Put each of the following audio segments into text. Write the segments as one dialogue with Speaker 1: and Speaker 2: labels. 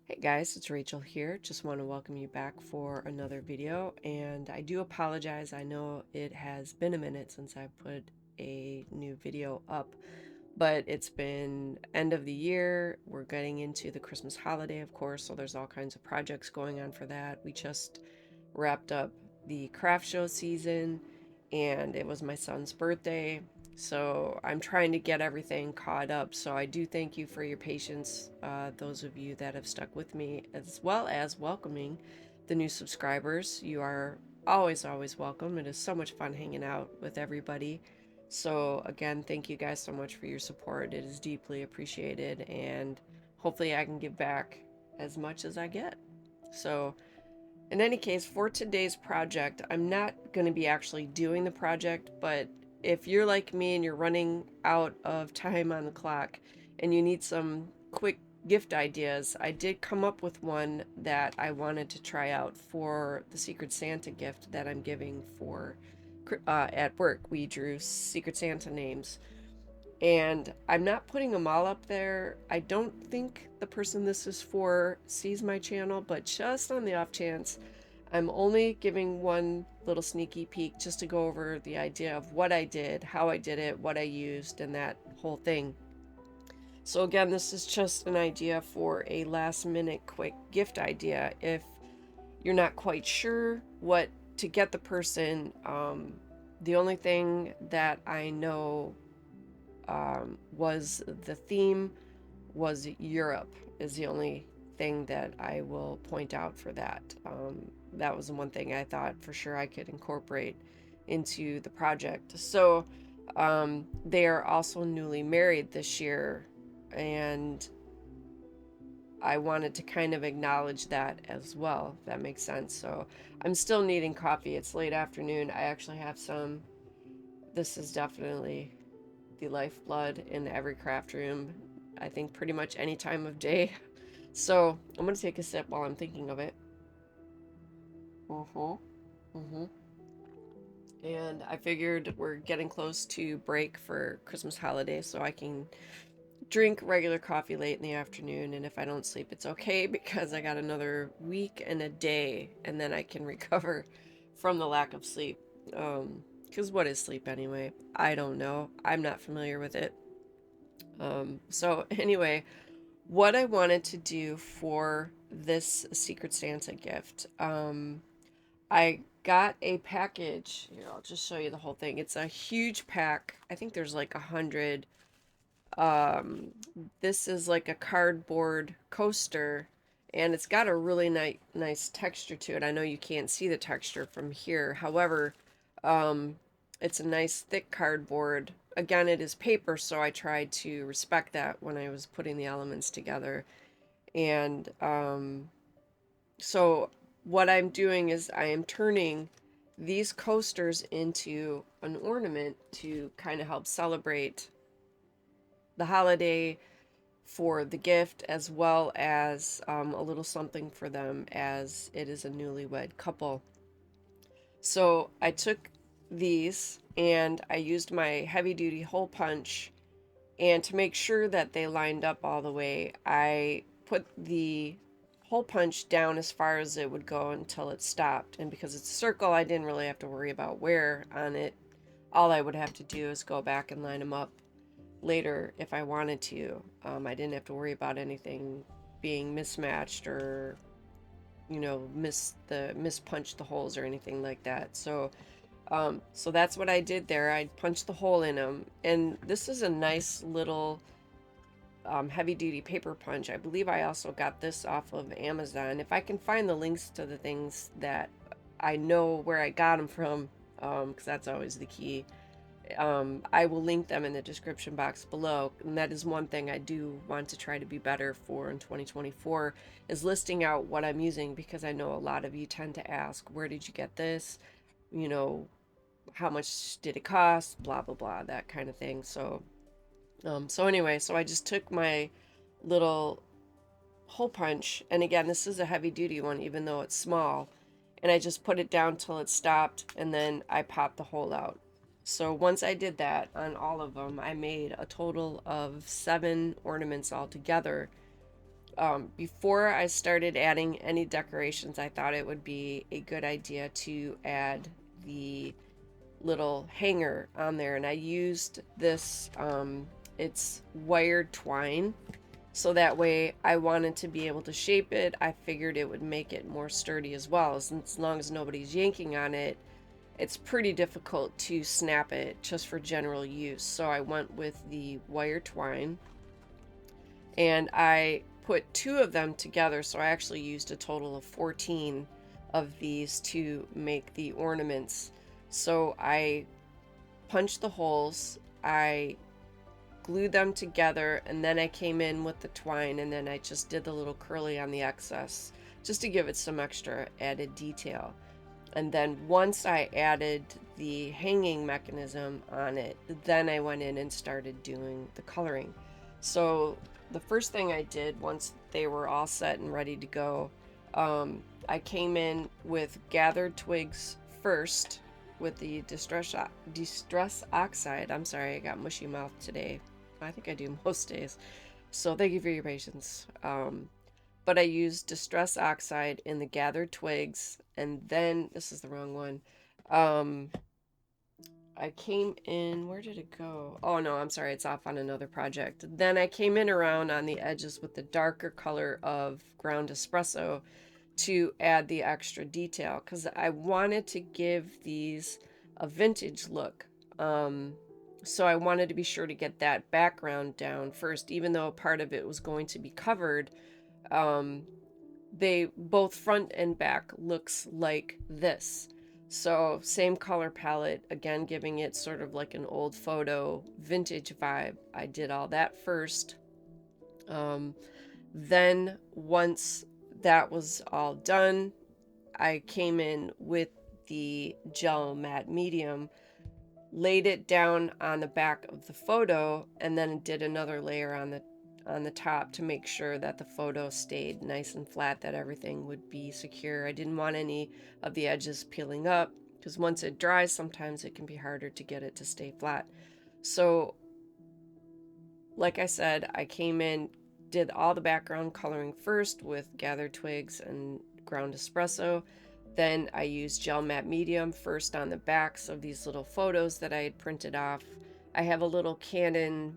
Speaker 1: Hey guys, it's Rachel here. Just want to welcome you back for another video, and I do apologize. I know it has been a minute since I put a new video up, but it's been end of the year. We're getting into the Christmas holiday, of course, so there's all kinds of projects going on for that. We just wrapped up the craft show season, and it was my son's birthday. So I'm trying to get everything caught up. So I do thank you for your patience, those of you that have stuck with me, as well as welcoming the new subscribers. You are always welcome. It is so much fun hanging out with everybody. So again, thank you guys so much for your support. It is deeply appreciated, and hopefully I can give back as much as I get. So in any case, for today's project, I'm not going to be actually doing the project, but if you're like me and you're running out of time on the clock and you need some quick gift ideas, I did come up with one that I wanted to try out for the Secret Santa gift that I'm giving for at work. We drew Secret Santa names, and I'm not putting them all up there. I don't think the person this is for sees my channel, but just on the off chance, I'm only giving one little sneaky peek just to go over the idea of what I did, how I did it, what I used, and that whole thing. So again, this is just an idea for a last minute quick gift idea. If you're not quite sure what to get the person, the only thing that I know was the theme was Europe, is the only thing that I will point out for that. That was the one thing I thought for sure I could incorporate into the project. So they are also newly married this year, and I wanted to kind of acknowledge that as well, if that makes sense. So I'm still needing coffee. It's late afternoon. I actually have some. This is definitely the lifeblood in every craft room, I think pretty much any time of day. So I'm gonna take a sip while I'm thinking of it. Mm-hmm. Mm-hmm. And I figured we're getting close to break for Christmas holiday, so I can drink regular coffee late in the afternoon. And if I don't sleep, it's okay because I got another week and a day, and then I can recover from the lack of sleep. Because what is sleep anyway? I don't know. I'm not familiar with it. So anyway, what I wanted to do for this Secret Santa gift, I got a package. Here, I'll just show you the whole thing. It's a huge pack. I think there's like 100. Um, this is like a cardboard coaster, and it's got a really nice texture to it. I know you can't see the texture from here. However, um, it's a nice thick cardboard. Again, it is paper, so I tried to respect that when I was putting the elements together. And so what I'm doing is I am turning these coasters into an ornament to kind of help celebrate the holiday for the gift, as well as a little something for them as it is a newlywed couple. So I took these and I used my heavy duty hole punch, and to make sure that they lined up all the way, I put the hole punch down as far as it would go until it stopped. And because it's a circle, I didn't really have to worry about where on it. All I would have to do is go back and line them up later if I wanted to. I didn't have to worry about anything being mismatched or mispunch the holes or anything like that. So that's what I did there. I punched the hole in them, and this is a nice little heavy duty paper punch. I believe I also got this off of Amazon. If I can find the links to the things that I know where I got them from, because that's always the key. I will link them in the description box below. And that is one thing I do want to try to be better for in 2024, is listing out what I'm using, because I know a lot of you tend to ask, where did you get this? You know, how much did it cost? Blah, blah, blah, that kind of thing. So anyway, so I just took my little hole punch, and again, this is a heavy duty one, even though it's small, and I just put it down till it stopped, and then I popped the hole out. So once I did that on all of them, I made a total of 7 ornaments altogether. Before I started adding any decorations, I thought it would be a good idea to add the little hanger on there, and I used this, it's wired twine, so that way I wanted to be able to shape it. I figured it would make it more sturdy as well, as long as nobody's yanking on it. It's pretty difficult to snap it just for general use, so I went with the wire twine, and I put 2 of them together, so I actually used a total of 14 of these to make the ornaments. So I punched the holes, I glued them together, and then I came in with the twine, and then I just did the little curly on the excess just to give it some extra added detail. And then once I added the hanging mechanism on it, then I went in and started doing the coloring. So the first thing I did once they were all set and ready to go, I came in with gathered twigs first with the distress oxide. I'm sorry, I got mushy mouth today. I think I do most days. So thank you for your patience. But I used distress oxide in the gathered twigs, and then this is the wrong one. I came in, where did it go? Oh no, I'm sorry, it's off on another project. Then I came in around on the edges with the darker color of ground espresso to add the extra detail, because I wanted to give these a vintage look. So I wanted to be sure to get that background down first, even though part of it was going to be covered. They both front and back looks like this. So same color palette, again giving it sort of like an old photo vintage vibe. I did all that first. Then once that was all done, I came in with the gel matte medium, laid it down on the back of the photo, and then did another layer on the top to make sure that the photo stayed nice and flat, that everything would be secure. I didn't want any of the edges peeling up, because once it dries, sometimes it can be harder to get it to stay flat. So like I said, I came in, did all the background coloring first with gathered twigs and ground espresso. Then I used gel matte medium first on the backs of these little photos that I had printed off. I have a little Canon,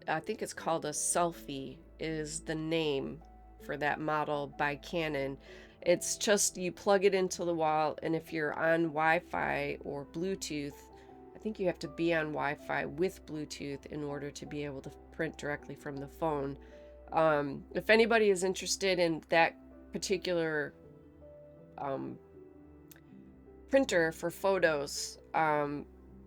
Speaker 1: I think it's called a Selfie is the name for that model by Canon. It's just, you plug it into the wall, and if you're on Wi-Fi or Bluetooth, I think you have to be on Wi-Fi with Bluetooth in order to be able to print directly from the phone. If anybody is interested in that particular printer for photos,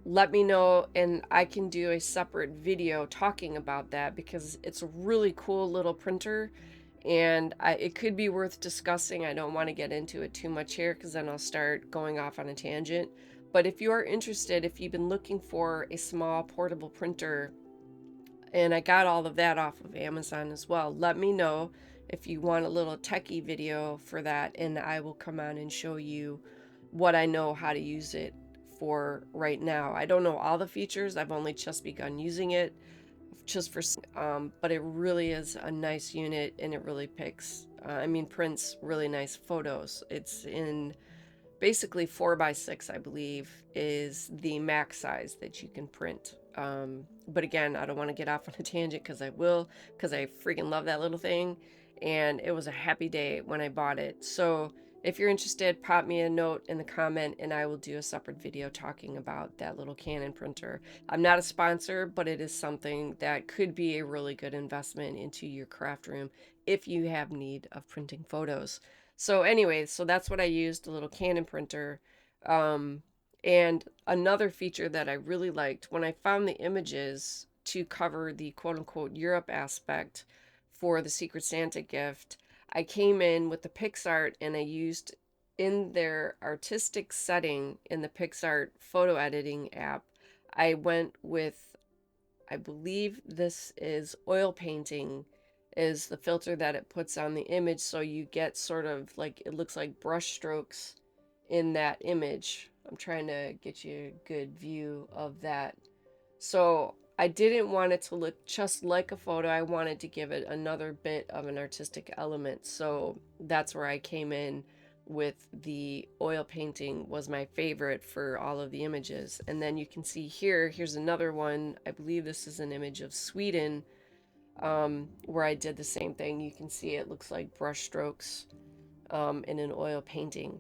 Speaker 1: let me know, and I can do a separate video talking about that, because it's a really cool little printer, and it could be worth discussing. I don't want to get into it too much here, because then I'll start going off on a tangent. But if you are interested, if you've been looking for a small portable printer, and I got all of that off of Amazon as well, let me know if you want a little techie video for that, and I will come on and show you what I know how to use it for right now. I don't know all the features. I've only just begun using it just for, but it really is a nice unit, and it really prints really nice photos. It's in basically 4x6, I believe, is the max size that you can print. But again, I don't want to get off on a tangent, because I will, because I freaking love that little thing, and it was a happy day when I bought it. So if you're interested, pop me a note in the comment, and I will do a separate video talking about that little Canon printer. I'm not a sponsor, but it is something that could be a really good investment into your craft room if you have need of printing photos. So anyway, so that's what I used, a little Canon printer. And another feature that I really liked, when I found the images to cover the quote-unquote Europe aspect for the Secret Santa gift, I came in with the PixArt, and I used, in their artistic setting in the PixArt photo editing app, I went with, I believe this is oil painting is the filter that it puts on the image, so you get sort of like, it looks like brush strokes in that image. I'm trying to get you a good view of that. So I didn't want it to look just like a photo. I wanted to give it another bit of an artistic element. So that's where I came in with the oil painting was my favorite for all of the images. And then you can see here, here's another one. I believe this is an image of Sweden, where I did the same thing. You can see it looks like brush strokes in an oil painting.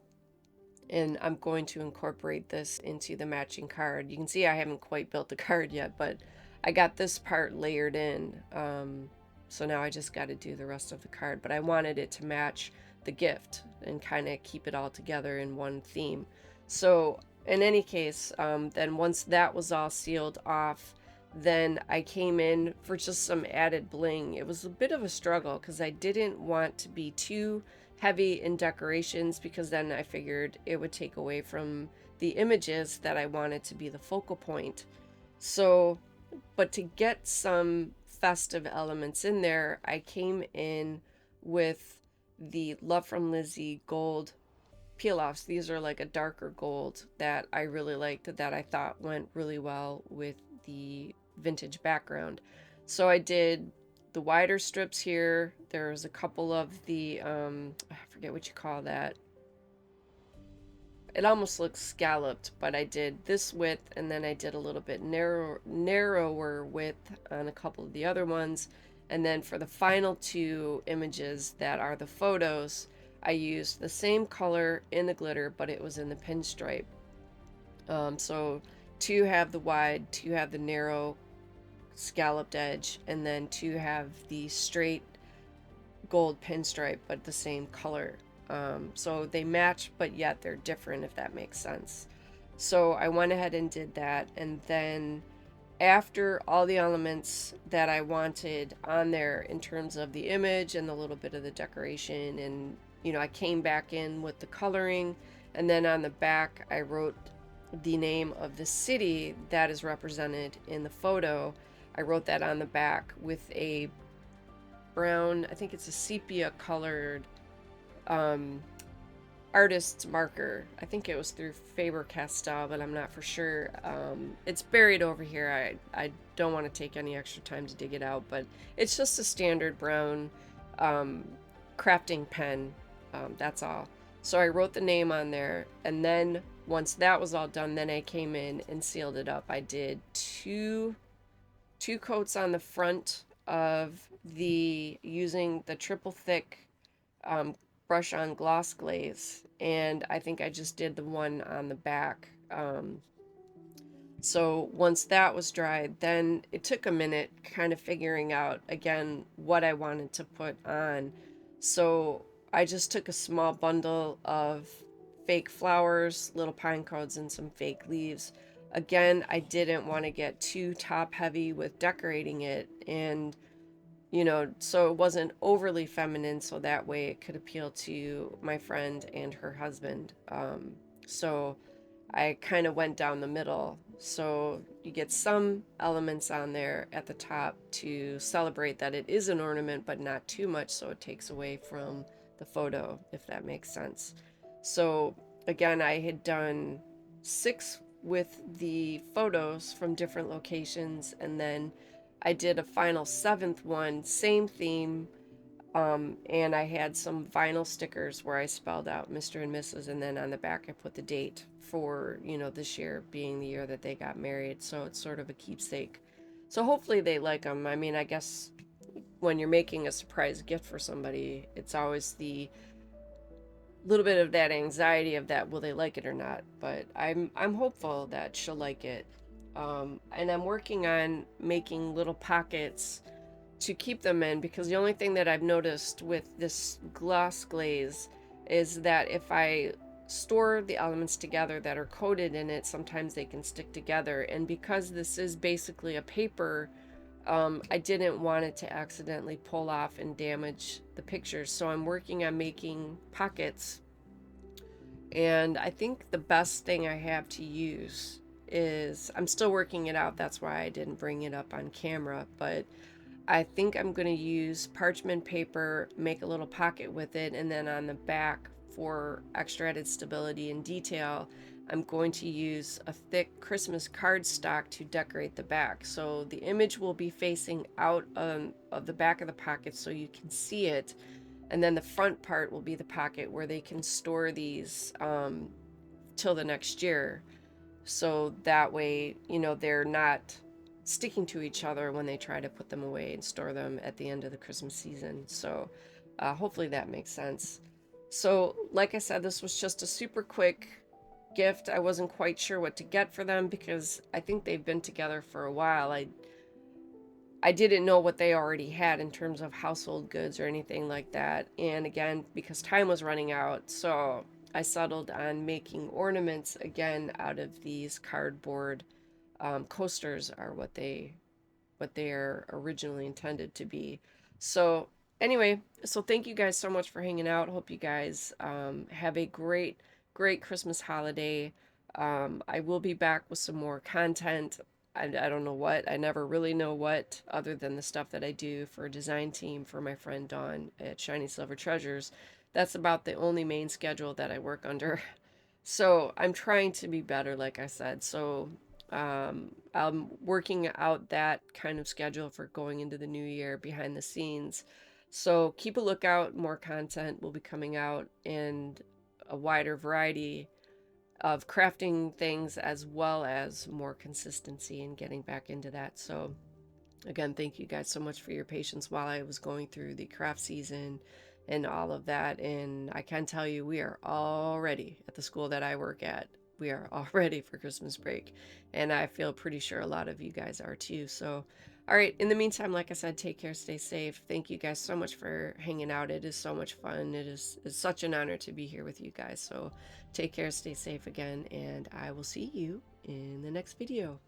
Speaker 1: And I'm going to incorporate this into the matching card. You can see I haven't quite built the card yet, but I got this part layered in. So now I just got to do the rest of the card, but I wanted it to match the gift and kind of keep it all together in one theme. So in any case, then once that was all sealed off, then I came in for just some added bling. It was a bit of a struggle because I didn't want to be too heavy in decorations, because then I figured it would take away from the images that I wanted to be the focal point. So, but to get some festive elements in there, I came in with the Love from Lizzie gold peel offs. These are like a darker gold that I really liked, that I thought went really well with the vintage background. So I did the wider strips here. There's a couple of the I forget what you call that. It almost looks scalloped, but I did this width, and then I did a little bit narrower width on a couple of the other ones. And then for the final two images that are the photos, I used the same color in the glitter, but it was in the pinstripe. So two have the wide, two have the narrow scalloped edge, and then two have the straight gold pinstripe, but the same color. So they match, but yet they're different, if that makes sense. So I went ahead and did that. And then after all the elements that I wanted on there in terms of the image and a little bit of the decoration, and I came back in with the coloring, and then on the back I wrote the name of the city that is represented in the photo. I wrote that on the back with a brown, I think it's a sepia colored artist's marker. I think it was through Faber-Castell, but I'm not for sure. It's buried over here. I don't want to take any extra time to dig it out, but it's just a standard brown crafting pen. That's all. So I wrote the name on there, and then once that was all done, then I came in and sealed it up. I did two coats on the front of using the triple thick brush on gloss glaze, and I think I just did the one on the back. So once that was dried, then it took a minute kind of figuring out again what I wanted to put on. So I just took a small bundle of fake flowers, little pine cones, and some fake leaves. Again, I didn't want to get too top heavy with decorating it, and so it wasn't overly feminine, so that way it could appeal to my friend and her husband. So I kind of went down the middle. So you get some elements on there at the top to celebrate that it is an ornament, but not too much, so it takes away from the photo, if that makes sense. So again, I had done 6 with the photos from different locations, and then I did a final 7th one, same theme, and I had some vinyl stickers where I spelled out Mr. and Mrs., and then on the back I put the date for, this year being the year that they got married, so it's sort of a keepsake. So hopefully they like them. I mean, I guess when you're making a surprise gift for somebody, it's always the little bit of that anxiety of that, will they like it or not? But I'm hopeful that she'll like it. And I'm working on making little pockets to keep them in, because the only thing that I've noticed with this gloss glaze is that if I store the elements together that are coated in it, sometimes they can stick together. And because this is basically a paper, I didn't want it to accidentally pull off and damage the pictures. So I'm working on making pockets. And I think the best thing I have to use is, I'm still working it out. That's why I didn't bring it up on camera. But I think I'm going to use parchment paper, make a little pocket with it, and then on the back, for extra added stability and detail, I'm going to use a thick Christmas cardstock to decorate the back. So the image will be facing out of the back of the pocket so you can see it. And then the front part will be the pocket where they can store these till the next year. So that way, you know, they're not sticking to each other when they try to put them away and store them at the end of the Christmas season. So hopefully that makes sense. So, like I said, this was just a super quick gift. I wasn't quite sure what to get for them because I think they've been together for a while. I didn't know what they already had in terms of household goods or anything like that. And again, because time was running out, so I settled on making ornaments again out of these cardboard coasters are what they are originally intended to be. So anyway, so thank you guys so much for hanging out. Hope you guys have a great Christmas holiday. I will be back with some more content. I don't know what. I never really know what, other than the stuff that I do for a design team for my friend Dawn at Shiny Silver Treasures. That's about the only main schedule that I work under. So I'm trying to be better, like I said. So I'm working out that kind of schedule for going into the new year behind the scenes. So keep a lookout. More content will be coming out and a wider variety of crafting things, as well as more consistency and getting back into that. So again, thank you guys so much for your patience while I was going through the craft season and all of that. And I can tell you, we are already at the school that I work at. We are all ready for Christmas break. And I feel pretty sure a lot of you guys are too. So, all right. In the meantime, like I said, take care, stay safe. Thank you guys so much for hanging out. It is so much fun. It's such an honor to be here with you guys. So, take care, stay safe again, and I will see you in the next video.